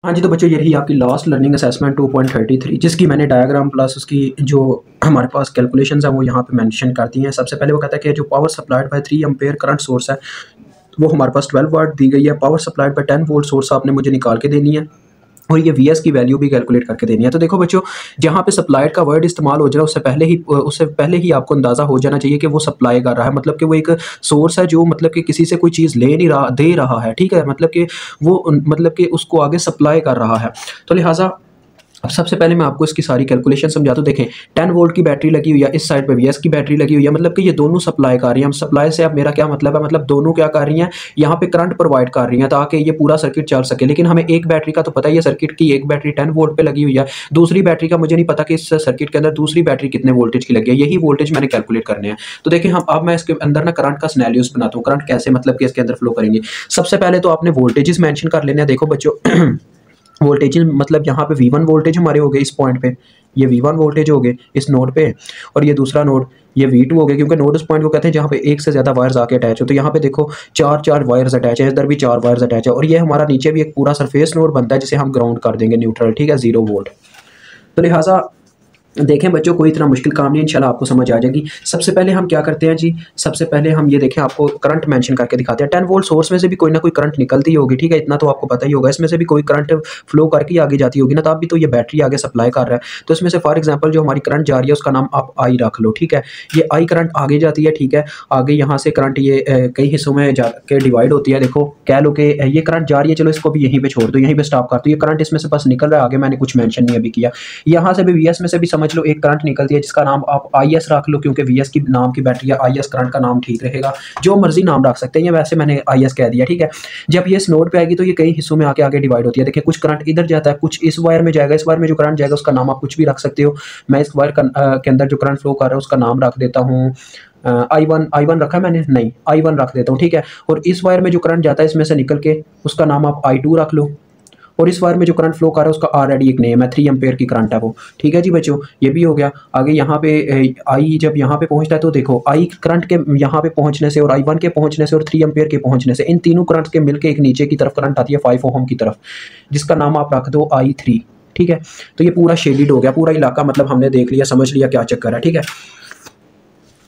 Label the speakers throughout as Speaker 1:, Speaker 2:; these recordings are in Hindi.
Speaker 1: हाँ जी, तो बच्चों ये रही आपकी लास्ट लर्निंग असेसमेंट 2.33 जिसकी मैंने डायग्राम प्लस उसकी जो हमारे पास कैलकुलेशंस है वो यहाँ पे मेंशन कर दी हैं। सबसे पहले वो कहता है कि जो power supplied by 3 ampere current source है वो हमारे पास 12 वाट दी गई है। Power supplied by 10 volt source आपने मुझे निकाल के देनी है और ये वी एस की वैल्यू भी कैलकुलेट करके देनी है। तो देखो बच्चों, जहाँ पे सप्लाइड का वर्ड इस्तेमाल हो जाए उससे पहले ही आपको अंदाज़ा हो जाना चाहिए कि वो सप्लाई कर रहा है, मतलब कि वो एक सोर्स है जो मतलब कि किसी से कोई चीज़ ले नहीं रहा, दे रहा है, ठीक है, मतलब कि वो मतलब कि उसको आगे सप्लाई कर रहा है। तो लिहाजा अब सबसे पहले मैं आपको इसकी सारी कैलकुलेशन समझाता हूँ। देखें, 10 वोल्ट की बैटरी लगी हुई है, इस साइड पे वीएस की बैटरी लगी हुई है, मतलब कि ये दोनों सप्लाई कर रही हैं। सप्लाई से अब मेरा क्या मतलब है, मतलब दोनों क्या कर रही हैं, यहाँ पे करंट प्रोवाइड कर रही हैं ताकि ये पूरा सर्किट चल सके। लेकिन हमें एक बैटरी का तो पता ही है, सर्किट की एक बैटरी 10 वोल्ट पे लगी हुई है, दूसरी बैटरी का मुझे नहीं पता कि इस सर्किट के अंदर दूसरी बैटरी कितने वोल्टेज की लगी है। यही वोल्टेज मैंने कैलकुलेट करने हैं। तो देखिए, हम अब मैं इसके अंदर ना करंट का सिनेरियोस बनाता हूँ, करंट कैसे मतलब कि इसके अंदर फ्लो करेंगे। सबसे पहले तो आपने वोल्टेजेस मेंशन कर लेने हैं। देखो बच्चों वोल्टेज मतलब यहाँ पे V1 वोल्टेज हमारे हो गए इस पॉइंट पे, ये V1 वोल्टेज हो गए इस नोड पे, और ये दूसरा नोड ये V2 हो गया, क्योंकि नोड उस पॉइंट को कहते हैं जहाँ पे एक से ज़्यादा वायर्स आके अटैच हो। तो यहाँ पे देखो चार चार वायर्स अटैच है, इधर भी चार वायर्स अटैच है, और ये हमारा नीचे भी एक पूरा सरफेस नोड बनता है जिसे हम ग्राउंड कर देंगे न्यूट्रल, ठीक है, 0 वोल्ट। तो लिहाजा देखें बच्चों, कोई इतना मुश्किल काम नहीं, इंशाल्लाह आपको समझ आ जाएगी। सबसे पहले हम क्या करते हैं जी, सबसे पहले हम ये देखें, आपको करंट मेंशन करके दिखाते हैं। 10 वोल्ट सोर्स में से भी कोई ना कोई करंट निकलती होगी, ठीक है, इतना तो आपको पता ही होगा। इसमें से भी कोई करंट फ्लो करके आगे जाती होगी ना, तब भी तो ये बैटरी आगे सप्लाई कर रहा है। तो इसमें से फॉर एग्जाम्पल जो हमारी करंट जा रही है उसका नाम आप आई रख लो, ठीक है। ये आई करंट आगे जाती है, ठीक है, आगे यहाँ से करंट ये कई हिस्सों में जाके डिवाइड होती है। देखो कह लो कि ये करंट जा रही है, चलो इसको भी यहीं पे छोड़ दो, यहीं पे स्टॉप कर दो। ये करंट इसमें से बस निकल रहा है, आगे मैंने कुछ मेंशन नहीं अभी किया। यहाँ से भी वीएस में से भी समझ लो एक करंट निकलती है जिसका नाम आप आई एस रख लो, क्योंकि वीएस की नाम की बैटरी है, आई एस करंट का नाम ठीक रहेगा। जो मर्जी नाम रख सकते हैं, वैसे मैंने आई एस कह दिया, ठीक है। जब ये इस नोड पे आएगी तो ये कई हिस्सों में आके आगे डिवाइड होती है। देखिए कुछ करंट इधर जाता है, कुछ इस वायर में जाएगा, इस वायर में जो करंट जाएगा उसका नाम आप कुछ भी रख सकते हो। मैं इस वायर के अंदर जो करंट फ्लो कर रहा है उसका नाम रख देता हूँ I1 रखा है मैंने, नहीं I1 रख देता हूँ, ठीक है। और इस वायर में जो करंट जाता है इसमें से निकल के उसका नाम आप I2 रख लो, और इस वायर में जो करंट फ्लो कर रहा है उसका ऑलरेडी एक नेम है, 3 एम्पेयर की करंट है वो, ठीक है जी बच्चों, ये भी हो गया। आगे यहाँ पे आई जब यहाँ पे पहुँचता है तो देखो आई करंट के यहाँ पे पहुँचने से और I1 के पहुँचने से और 3 एम्पेयर के पहुँचने से, इन तीनों करंट के मिलकर एक नीचे की तरफ करंट आती है 5 ओम की तरफ, जिसका नाम आप रख दो I3, ठीक है। तो ये पूरा शेडिड हो गया, पूरा इलाका मतलब हमने देख लिया, समझ लिया क्या चक्कर है, ठीक है।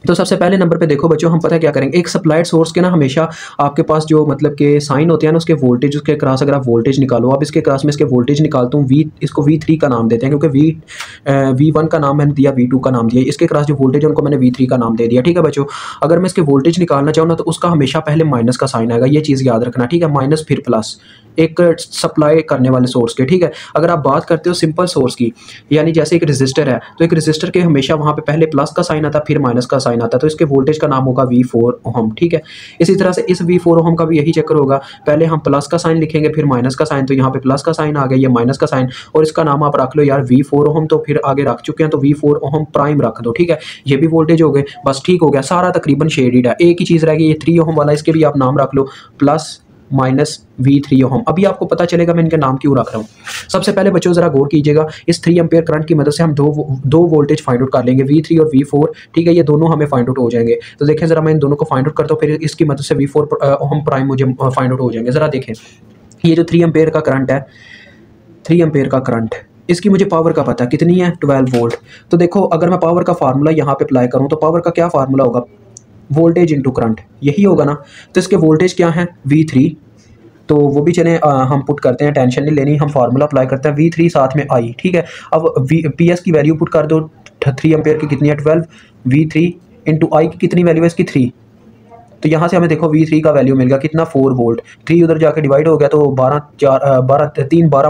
Speaker 1: तो सबसे पहले नंबर पे देखो बच्चों, हम पता क्या करेंगे, एक सप्लाइड सोर्स के ना हमेशा आपके पास जो मतलब के साइन होते हैं ना उसके वोल्टेज, उसके क्रॉस अगर आप वोल्टेज निकालो, आप इसके क्रॉस में इसके वोल्टेज निकालता हूँ वी, इसको V3 का नाम देते हैं, क्योंकि V1 का नाम मैंने दिया, V2 का नाम दिया, इसके क्रॉस जो वोल्टेज है उनको मैंने V3 का नाम दे दिया, ठीक है बच्चों। अगर मैं इसके वोल्टेज निकालना चाहूँ ना तो उसका हमेशा पहले माइनस का साइन आएगा, ये चीज़ याद रखना, ठीक है, माइनस फिर प्लस, एक सप्लाई करने वाले सोर्स के, ठीक है। अगर आप बात करते हो सिंपल सोर्स की, यानी जैसे एक रजिस्टर है, तो एक रजिस्टर के हमेशा वहाँ पे पहले प्लस का साइन आता है फिर माइनस का साइन आता है, तो इसके वोल्टेज का नाम होगा V4 ओम, ठीक है। इसी तरह से इस V4 ओम का भी यही चक्कर होगा, पहले हम प्लस का साइन लिखेंगे फिर माइनस का साइन, तो यहाँ पे प्लस का साइन आ गया, ये माइनस का साइन, और इसका नाम आप रख लो यार V4 ओम, तो फिर आगे रख चुके हैं तो V4 ओम प्राइम रख दो, ठीक है। ये भी वोल्टेज हो गए, बस ठीक हो गया, सारा तकरीबन शेडेड है। एक ही चीज़ रह गई, ये 3 ओम वाला, इसके भी आप नाम रख लो प्लस माइनस V3 ओम। अभी आपको पता चलेगा मैं इनके नाम क्यों रख रहा हूँ। सबसे पहले बच्चों जरा गौर कीजिएगा, इस 3 एम्पेयर करंट की मदद से हम दो वोल्टेज फाइंड आउट कर लेंगे, V3 और V4, ठीक है, ये दोनों हमें फाइंड आउट हो जाएंगे। तो देखें जरा, मैं इन दोनों को फाइंड आउट करता हूँ, फिर इसकी मदद से V4 ओम प्राइम मुझे फाइंड आउट हो जाएंगे। जरा देखें, ये जो 3 एम्पेयर का करंट है, 3 एम्पेयर का करंट, इसकी मुझे पावर का पता है कितनी है, 12 वोल्ट। तो देखो अगर मैं पावर का फार्मूला यहाँ पे अप्लाई करूँ तो पावर का क्या फार्मूला होगा, वोल्टेज इंटू करंट, यही होगा ना। तो इसके वोल्टेज क्या है, V3, तो वो भी चलें हम पुट करते हैं, टेंशन नहीं लेनी, हम फार्मूला अप्लाई करते हैं, V3 साथ में I, ठीक है। अब PS की वैल्यू पुट कर दो, 3 एम्पेयर की कितनी है 12, V3 इंटू आई की कितनी वैल्यू है इसकी 3, तो यहाँ से हमें देखो V3 का वैल्यू मिल गया कितना, 4 वोल्ट, 3 उधर जाके डिवाइड हो गया तो 12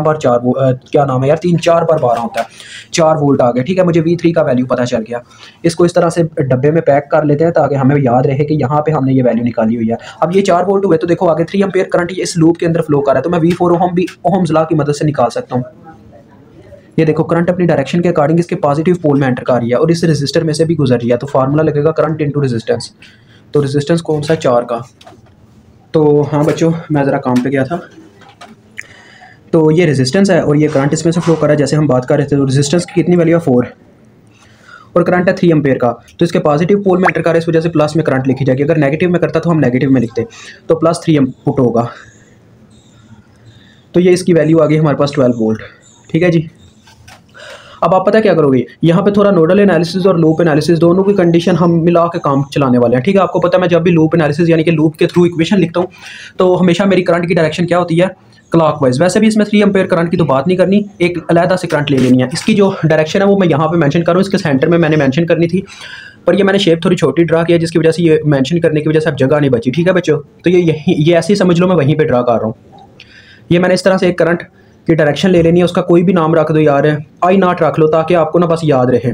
Speaker 1: बार 4 क्या नाम है यार, 3 4 बार 12 होता है, 4 वोल्ट आ गया, ठीक है। मुझे V3 का वैल्यू पता चल गया। इसको इस तरह से डब्बे में पैक कर लेते हैं ताकि हमें याद रहे कि यहाँ पे हमने ये वैल्यू निकाली हुई है। अब ये 4 वोल्ट हुए तो देखो आगे 3 एम्पेयर करंट इस लूप के अंदर फ्लो कर रहा है, तो मैं V4 ओम भी ओम्स लॉ की मदद से निकाल सकता हूँ। ये देखो करंट अपनी डायरेक्शन के अकॉर्डिंग इसके पॉजिटिव पोल में एंटर कर रही है और इस रेजिस्टर में से भी गुजर रही है, तो फार्मूला लगेगा करंट इंटू रेजिस्टेंस। तो रेजिस्टेंस कौन सा है, 4 का। तो हाँ बच्चों, मैं ज़रा काम पे गया था, तो ये रेजिस्टेंस है और ये करंट इसमें से फ्लो कर रहा है, जैसे हम बात कर रहे थे। तो रेजिस्टेंस की कितनी वैल्यू है, 4, और करंट है 3 एम्पेयर का, तो इसके पॉजिटिव पोल में एंटर कर रहा है, इस वजह से प्लस में करंट लिखी जाएगी। अगर नेगेटिव में करता तो हम नेगेटिव में लिखते, तो +3 पुट होगा। तो ये इसकी वैल्यू आ गई हमारे पास 12 वोल्ट। ठीक है जी। अब आप पता क्या करोगे, यहाँ पे थोड़ा नोडल एनालिसिस और लूप एनालिसिस दोनों की कंडीशन हम मिला के काम चलाने वाले हैं। ठीक है, आपको पता है मैं जब भी लूप एनालिसिस यानी कि लूप के थ्रू इक्वेशन लिखता हूँ तो हमेशा मेरी करंट की डायरेक्शन क्या होती है, क्लॉकवाइज। वैसे भी इसमें 3 एम्पेयर करंट की तो बात नहीं करनी, एक अलहदा से करंट ले लेनी है। इसकी जो डायरेक्शन है वो मैं यहाँ पे मेंशन कर रहा हूँ, इसके सेंटर में मैंने मेंशन करनी थी, पर ये मैंने शेप थोड़ी छोटी ड्रा किया जिसकी वजह से ये मेंशन करने की वजह से अब जगह नहीं बची। ठीक है बच्चों, तो ये ऐसे ही समझ लो मैं वहीं पर ड्रा कर रहा हूँ। ये मैंने इस तरह से एक करंट की डायरेक्शन ले लेनी है, उसका कोई भी नाम रख दो यार, आई नॉट रख लो ताकि आपको ना बस याद रहे।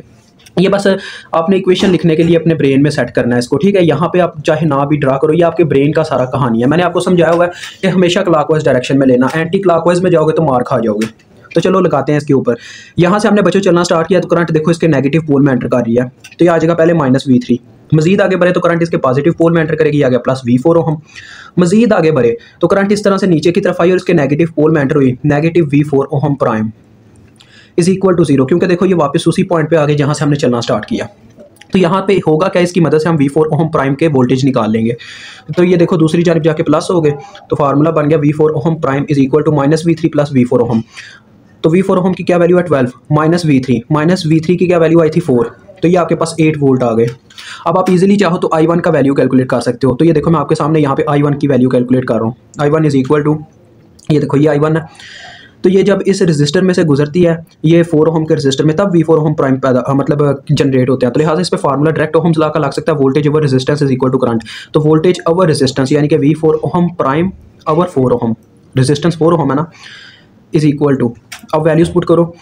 Speaker 1: ये बस आपने इक्वेशन लिखने के लिए अपने ब्रेन में सेट करना है इसको। ठीक है, यहाँ पे आप चाहे ना भी ड्रा करो, ये आपके ब्रेन का सारा कहानी है। मैंने आपको समझाया हुआ है कि हमेशा क्लॉकवाइज डायरेक्शन में लेना, एंटी क्लॉकवाइज में जाओगे तो मार खा जाओगे। तो चलो लगाते हैं इसके ऊपर। यहाँ से हमने बच्चों चलना स्टार्ट किया तो करंट देखो इसके नेगेटिव पोल में एंटर कर रही है, तो ये आ जाएगा पहले -V3। मजीद आगे बढ़े तो करंट इसके पॉजिटिव पोल में एंटर करेगी, आ गया +V4 ओहम। मजीद आगे बढ़े तो करंट इस तरह से नीचे की तरफ आई और इसके नेगेटिव पोल में एंटर हुई, -V4 ohm prime is equal to 0, क्योंकि देखो ये वापस उसी पॉइंट पे आ गए जहाँ से हमने चलना स्टार्ट किया। तो यहाँ पे होगा क्या, इसकी मदद से हम V4 ओहम प्राइम के वोल्टेज निकाल लेंगे। तो ये देखो दूसरी जानब जाके प्लस हो गए, तो फार्मूला बन गया V4 ohm prime is equal to -V3 + V4 ohm. तो V4 ओहम की क्या वैल्यू है 12, -V3 की क्या वैल्यू आई थी 4, तो ये आपके पास 8 वोल्ट आ गए। अब आप इजीली चाहो तो I1 का वैल्यू कैलकुलेट कर सकते हो। तो ये देखो मैं आपके सामने यहाँ पे I1 की वैल्यू कैलकुलेट कर रहा हूँ। I1 इज इक्वल टू, ये देखो ये I1 है, तो ये जब इस रजिस्टर में से गुजरती है ये 4 ओहम के रजिस्टर में, तब V4 ओहम प्राइम पैदा मतलब जनरेट होते हैं। तो लिहाजा इस पे फार्मूला डायरेक्ट ओहम्स लॉ का लग सकता है, voltage over resistance is equal to current. तो वोल्टेज ओवर रेजिस्टेंस यानी कि V4 ohm prime over 4 ohm, resistance 4 ohm है ना, इज इक्वल टू, अब वैल्यूज पुट करो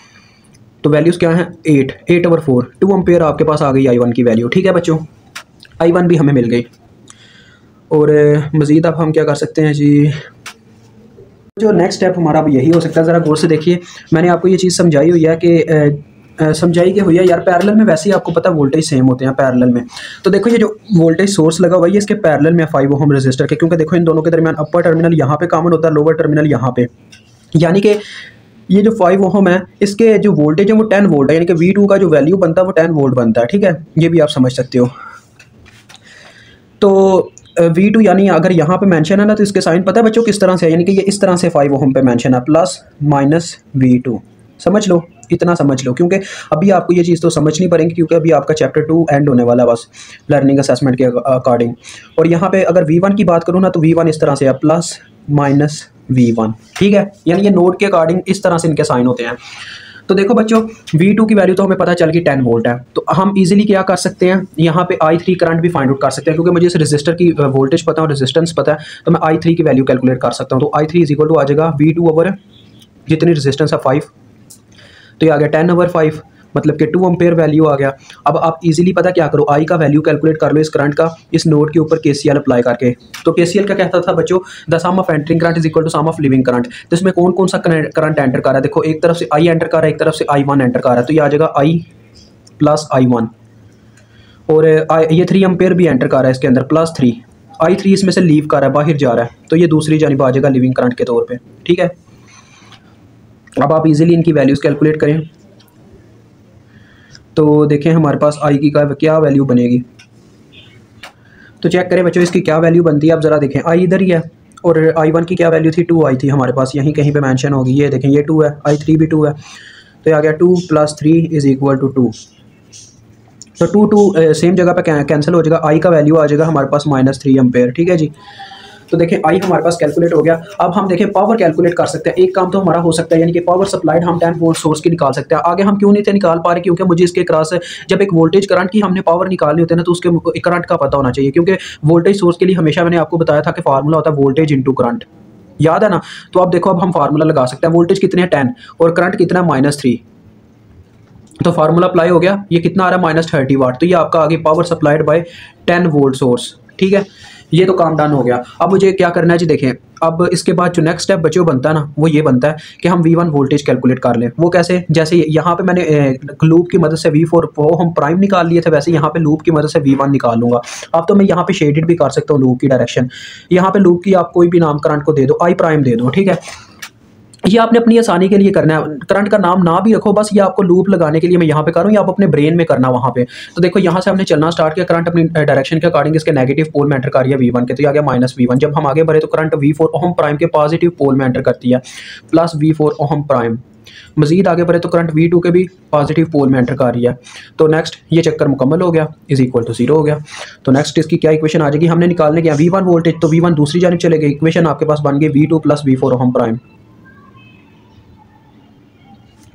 Speaker 1: तो वैल्यूज क्या है 8 ओवर 4, 2 एम्पेयर आपके पास आ गई I1 की वैल्यू। ठीक है बच्चों, I1 भी हमें मिल गई। और मज़ीद अब हम क्या कर सकते हैं जी, जो नेक्स्ट स्टेप हमारा अब यही हो सकता है। ज़रा गौर से देखिए, मैंने आपको ये चीज़ समझाई हुई है कि समझाई कि हुई है यार, पैरेलल में वैसे ही आपको पता है वोल्टेज सेम होते हैं पैरेलल में। तो देखो ये जो वोल्टेज सोर्स लगा हुआ है इसके पैरेलल में 5 ओहम रेजिस्टर के, क्योंकि देखो इन दोनों के दरमियान अपर टर्मिनल यहाँ पे कॉमन होता है, लोअर टर्मिनल यहाँ पे, यानी कि ये जो 5 ओहम है इसके जो वोल्टेज है वो 10 वोल्ट है, यानी कि V2 का जो वैल्यू बनता है वो 10 वोल्ट बनता है। ठीक है, ये भी आप समझ सकते हो। तो V2 यानी अगर यहाँ पे मेंशन है ना तो इसके साइन पता है बच्चों किस तरह से है, यानी कि ये इस तरह से 5 ओहम पे मेंशन है, +- V2। समझ लो, इतना समझ लो, क्योंकि अभी आपको ये चीज़ तो समझनी पड़ेगी, क्योंकि अभी आपका चैप्टर 2 एंड होने वाला है बस लर्निंग असेसमेंट के अकॉर्डिंग। और यहाँ पे अगर V1 की बात करूँ ना तो V1 इस तरह से है, +-V1। ठीक है, यानी ये नोड के अकॉर्डिंग इस तरह से इनके साइन होते हैं। तो देखो बच्चों V2 की वैल्यू तो हमें पता चल गई 10 वोल्ट है, तो हम इजीली क्या कर सकते हैं, यहाँ पे I3 करंट भी फाइंड आउट कर सकते हैं, क्योंकि मुझे इस रजिस्टर की वोल्टेज पता है और रेजिस्टेंस पता है, तो मैं I3 की वैल्यू कैलकुलेट कर सकता हूँ। तो I3 इज इक्वल टू आ जाएगा V2 ओवर जितनी रेजिस्टेंस है 5, तो ये आ गया 10 ओवर 5, मतलब कि 2 एम्पेयर वैल्यू आ गया। अब आप इजीली पता क्या करो, I का वैल्यू कैलकुलेट कर लो इस करंट का, इस नोड के ऊपर KCL अप्लाई करके। तो KCL का कहता था बच्चों, the sum of entering current is equal to sum of leaving current. तो इसमें कौन कौन सा करंट एंटर कर रहा है, देखो एक तरफ से I एंटर कर रहा है, एक तरफ से I1 एंटर कर रहा है, तो ये आ जाएगा I + I1। और ये 3 एम्पेयर भी एंटर कर रहा है इसके अंदर, +3। I3 इसमें से लीव कर रहा है, बाहर जा रहा है, तो ये दूसरी जानिब आ जाएगा लिविंग करंट के तौर पर। ठीक है, अब आप इजीली इनकी वैल्यूज़ कैलकुलेट करें तो देखें हमारे पास I की का क्या वैल्यू बनेगी। तो चेक करें बच्चों इसकी क्या वैल्यू बनती है। आप ज़रा देखें I इधर ही है और I1 की क्या वैल्यू थी, 2 आई थी हमारे पास, यहीं कहीं पे मेंशन होगी। ये देखें ये 2 है, I3 भी 2 है, तो ये आ गया 2 + 3 इज इक्वल टू 2। तो 2 सेम जगह पे कैंसिल हो जाएगा, I का वैल्यू आ जाएगा हमारे पास -3 एम्पेयर। ठीक है जी, तो देखें I हमारे पास कैलकुलेट हो गया। अब हम देखें पावर कैलकुलेट कर सकते हैं, एक काम तो हमारा हो सकता है, यानी कि पावर सप्लाइड हम 10 वोल्ट सोर्स की निकाल सकते हैं। आगे हम क्यों नहीं थे निकाल पा रहे, क्योंकि मुझे इसके क्रॉस जब एक वोल्टेज करंट की हमने पावर निकालनी होती है ना तो उसके करंट का पता होना चाहिए, क्योंकि वोल्टेज सोर्स के लिए हमेशा मैंने आपको बताया था कि फार्मूला होता है वोल्टेज इंटू करंट, याद है ना। तो अब देखो अब हम फार्मूला लगा सकते हैं, वोल्टेज कितने हैं 10 और करंट कितना है -3, तो फार्मूला अप्लाई हो गया। ये कितना आ रहा है -30 वाट, तो ये आपका आगे power supplied by 10 volt source. ठीक है, ये तो काम डन हो गया। अब मुझे क्या करना है जी, देखें अब इसके बाद जो नेक्स्ट स्टेप बच्चों बनता है ना वो ये बनता है कि हम V1 वोल्टेज कैलकुलेट कर लें। वो कैसे, जैसे यहाँ पे मैंने लूप की मदद से V4 वो हम प्राइम निकाल लिए थे, वैसे यहाँ पे लूप की मदद से V1 निकाल लूँगा। अब तो मैं यहाँ पे शेडेड भी कर सकता हूँ लूप की डायरेक्शन। यहाँ पे लूप की आप कोई भी नाम करंट को दे दो, I प्राइम दे दो। ठीक है, ये आपने अपनी आसानी के लिए करना है। करंट का नाम ना भी रखो, बस ये आपको लूप लगाने के लिए मैं यहाँ पे कर रहा हूँ, ये आप अपने ब्रेन में करना वहाँ पे। तो देखो यहाँ से हमने चलना स्टार्ट किया, करंट अपनी डायरेक्शन के अकॉर्डिंग इसके नेगेटिव पोल में एंटर कर रही है V1 के, तो ये आ गया -V1। जब हम आगे बढ़े तो करंट V4 ओहम प्राइम के पॉजिटिव पोल में एंटर करती है, +V4 ओहम प्राइम। मजीद आगे बढ़े तो करंट V2 के भी पॉजिटिव पोल में एंटर कर रही है। तो नेक्स्ट ये चक्कर मुकम्मल हो गया, इज इक्वल टू 0 हो गया। तो नेक्स्ट इसकी क्या इक्वेशन आ जाएगी, हमने निकालने गया V1 वोल्टेज, तो V1 दूसरी जानिब चले गए, इक्वेशन आपके पास बन गई V2 + V4 ओहम प्राइम।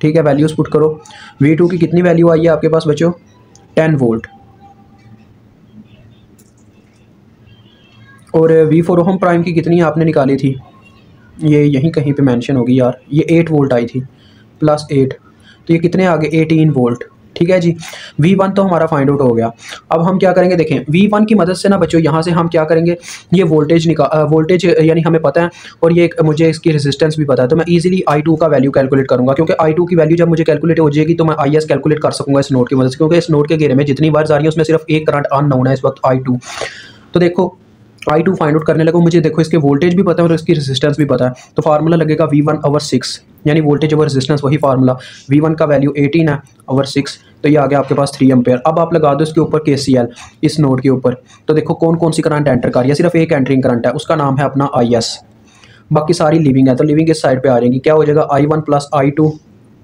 Speaker 1: ठीक है, वैल्यूज पुट करो। V2 की कितनी वैल्यू आई है आपके पास बच्चों, 10 वोल्ट, और V4 ओहम प्राइम की कितनी आपने निकाली थी, ये यहीं कहीं पे मेंशन होगी यार, ये 8 वोल्ट आई थी, +8, तो ये कितने आ गए, 18 वोल्ट। ठीक है जी, V1 तो हमारा फाइंड आउट हो गया। अब हम क्या करेंगे, देखें V1 की मदद से ना बच्चों, यहाँ से हम क्या करेंगे, ये वोल्टेज यानी हमें पता है, और ये मुझे इसकी रेजिस्टेंस भी पता है, तो मैं इजीली I2 का वैल्यू कैलकुलेट करूँगा, क्योंकि I2 की वैल्यू जब मुझे कैलकुलेट हो जाएगी तो मैं IS कैलकुलेट कर सकूँगा इस नोड की मदद से, क्योंकि इस नोड के घेरे में जितनी वायर्स आ रही है उसमें सिर्फ एक करंट अननोन है इस वक्त, I2। तो देखो I2 फाइंड आउट करने लगो, मुझे देखो इसके वोल्टेज भी पता है और इसकी रेजिस्टेंस भी पता है, तो फार्मूला लगेगा V1/6, यानी वोल्टेज ओवर रेजिस्टेंस वही फार्मूला। V1 का वैल्यू 18 है ओवर 6, तो ये आ गया आपके पास 3 एम्पेयर। अब आप लगा दो इसके ऊपर KCL इस नोड के ऊपर, तो देखो कौन कौन सी करंट एंटर कर रही है, सिर्फ एक एंटरिंग करंट है, उसका नाम है अपना IS, बाकी सारी लिविंग है, तो लिविंग इस साइड पर आ जाएगी। क्या हो जाएगा, I1 + I2,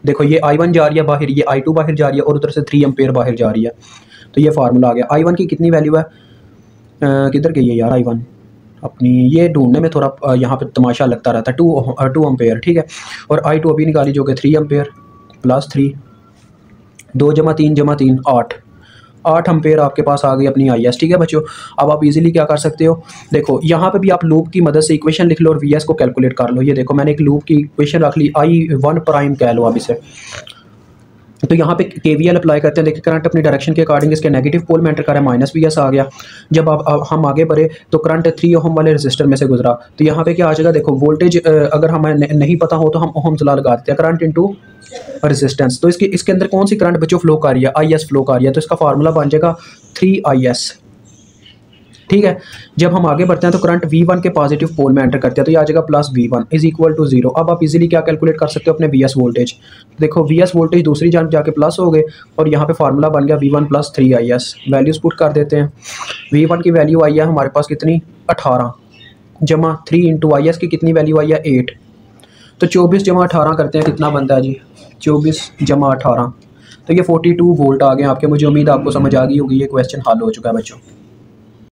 Speaker 1: देखो ये I1 जा रही है बाहर, ये I2 बाहर जा रही है, और उधर से 3 एम्पेयर बाहर जा रही है, तो ये फार्मूला आ गया। I1 की कितनी वैल्यू है, किधर गई है यार I1 अपनी, ये ढूंढने में थोड़ा यहाँ पे तमाशा लगता रहता है, 2 एम्पेयर। ठीक है, और I2 अभी निकाली जो कि 3 एम्पेयर, +3, 2 + 3 + 3 8 एम्पेयर आपके पास आ गई अपनी IS। ठीक है बच्चों, अब आप इजीली क्या कर सकते हो, देखो यहाँ पे भी आप लूप की मदद से इक्वेशन लिख लो और VS को कैलकुलेट कर लो। ये देखो मैंने एक लूप की इक्वेशन रख ली, I1 प्राइम कह लो अब इसे, तो यहाँ पे KVL अप्लाई करते हैं। देखिए करंट अपनी डायरेक्शन के अकॉर्डिंग इसके नेगेटिव पोल में एंटर करा है, -VS आ गया। जब अब हम आगे बढ़े तो करंट 3 ओहम वाले रेजिस्टर में से गुजरा, तो यहाँ पे क्या आ जाएगा, देखो वोल्टेज अगर हमें नहीं पता हो तो हम ओहम्स लॉ लगा देते हैं, करंट इनटू रेजिस्टेंस। तो इसके अंदर कौन सी करंट बच्चों फ्लो कर रही है, IS फ्लो कर रही है, तो इसका फार्मूला बन जाएगा 3IS। ठीक है, जब हम आगे बढ़ते हैं तो करंट V1 के पॉजिटिव पोल में एंटर करते हैं, तो ये आ जाएगा +V1 = 0। अब आप इजीली क्या कैलकुलेट कर सकते हो, अपने VS वोल्टेज। देखो VS वोल्टेज दूसरी जानब जाके प्लस हो गए, और यहाँ पे फार्मूला बन गया V1 + 3IS। वैल्यूज पुट कर देते हैं। V1 की वैल्यू आई है हमारे पास कितनी, 18 जमा 3 × IS की कितनी वैल्यू आई है, 8, तो 24 + 18 करते हैं, कितना बनता है जी, 24 + 18, तो ये 42 वोल्ट आ गए आपके। मुझे उम्मीद आपको समझ आ गई होगी, ये क्वेश्चन हल हो चुका है बच्चों।